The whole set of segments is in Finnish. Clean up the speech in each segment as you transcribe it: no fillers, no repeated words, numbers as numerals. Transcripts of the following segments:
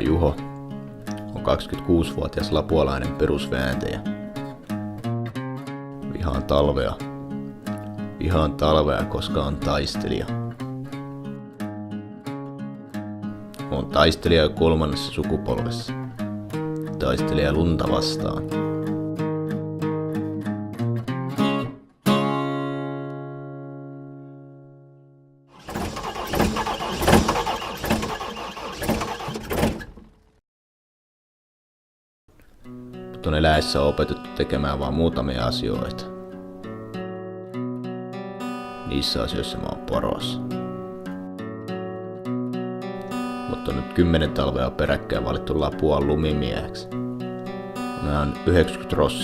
Juho on 26-vuotias lapualainen perusvääntäjä. Vihaan talvea. Vihaan talvea, koska on taistelija. On taistelija 3. sukupolvessa. Taistelija lunta vastaan. Mut on eläessä opetettu tekemään vain muutamia asioita. Niissä asioissa mä oon paras. Mutta on nyt 10 talvea peräkkäin valittu Lapuan lumimieheksi. On ihan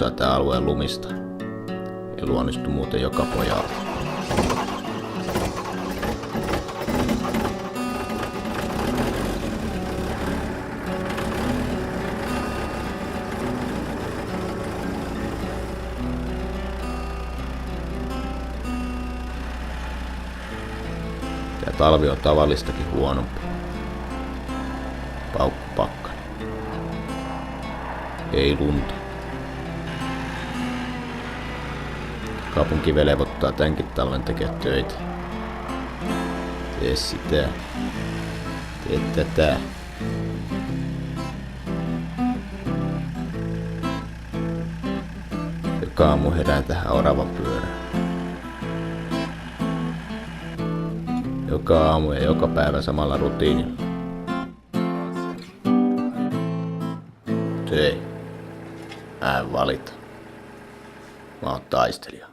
90% tää alueen lumista. Ja luonnistu muuten joka pojalta. Tää talvi on tavallistakin huonompi. Paukkupakka. Ei lunta. Kaupunki velvoittaa tämänkin talven tekee töitä. Tee sitä. Tee tätä. Joka aamu herään tähän oravan pyörään. Joka aamu ja joka päivä samalla rutiinilla. Ei. Mä en valita. Mä oon taistelija.